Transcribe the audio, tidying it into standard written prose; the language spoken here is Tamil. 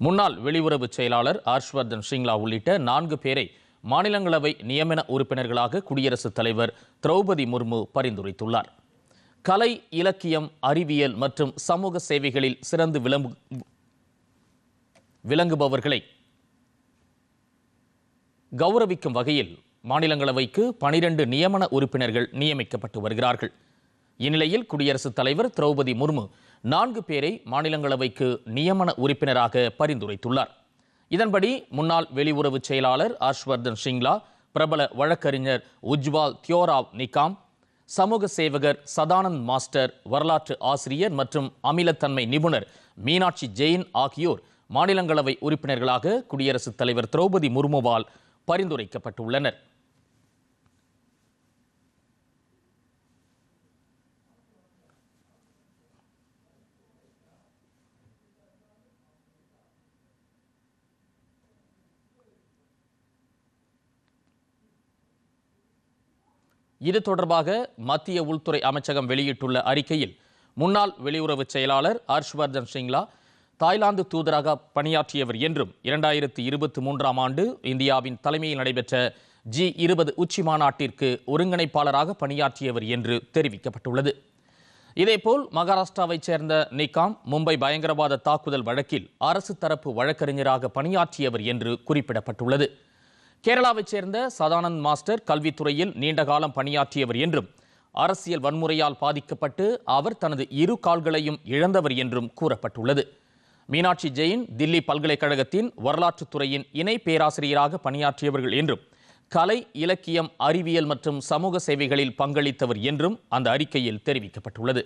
முன்னாள் வெளியுறவு செயலாளர் ஹர்ஷ்வர்தன் ஷிங்லா உள்ளிட்ட 4 பேரை மாநிலங்களவை நியமன உறுப்பினர்களாக குடியரசுத் தலைவர் திரௌபதி முர்மு பரிந்துரைத்துள்ளார். கலை, இலக்கியம், அறிவியல் மற்றும் சமூக சேவைகளில் சிறந்து விளங்குபவர்களை கௌரவிக்கும் வகையில் மாநிலங்களவைக்கு 12 நியமன உறுப்பினர்கள் நியமிக்கப்பட்டு வருகிறார்கள். இந்நிலையில் குடியரசுத் தலைவர் திரௌபதி முர்மு 4 பேரை மாநிலங்களவைக்கு நியமன உறுப்பினராக பரிந்துரைத்துள்ளார். இதன்படி முன்னாள் வெளியுறவு செயலாளர் ஹர்ஷ்வர்தன் ஷிங்லா, பிரபல வழக்கறிஞர் உஜ்வால் தியோராவ் நிகாம், சமூக சேவகர் சதானந்த் மாஸ்டர், வரலாற்று ஆசிரியர் மற்றும் அமிலத்தன்மை நிபுணர் மீனாட்சி ஜெயின் ஆகியோர் மாநிலங்களவை உறுப்பினர்களாக குடியரசுத் தலைவர் திரௌபதி முர்முவால் பரிந்துரைக்கப்பட்டுள்ளனர். இது தொடர்பாக மத்திய உள்துறை அமைச்சகம் வெளியிட்டுள்ள அறிக்கையில், முன்னாள் வெளியுறவு செயலாளர் ஹர்ஷ்வர்தன் ஷிங்லா தாய்லாந்து தூதராக பணியாற்றியவர் என்றும் 2023ஆம் ஆண்டு இந்தியாவின் தலைமையில் நடைபெற்ற G20 உச்சி மாநாட்டிற்கு ஒருங்கிணைப்பாளராக பணியாற்றியவர் என்று தெரிவிக்கப்பட்டுள்ளது. இதேபோல் மகாராஷ்டிராவைச் சேர்ந்த நிகாம் மும்பை பயங்கரவாத தாக்குதல் வழக்கில் அரசு தரப்பு வழக்கறிஞராக பணியாற்றியவர் என்று குறிப்பிடப்பட்டுள்ளது. கேரளாவைச் சேர்ந்த சதானந்த் மாஸ்டர் கல்வித்துறையில் நீண்ட காலம் பணியாற்றியவர் என்றும், அரசியல் வன்முறையால் பாதிக்கப்பட்டு அவர் தனது 2 கால்களையும் இழந்தவர் என்றும் கூறப்பட்டுள்ளது. மீனாட்சி ஜெயின் தில்லி பல்கலைக்கழகத்தின் வரலாற்றுத் துறையின் இணை பேராசிரியராக பணியாற்றியவர்கள் என்றும், கலை, இலக்கியம், அறிவியல் மற்றும் சமூக சேவைகளில் பங்களித்தவர் என்றும் அந்த அறிக்கையில் தெரிவிக்கப்பட்டுள்ளது.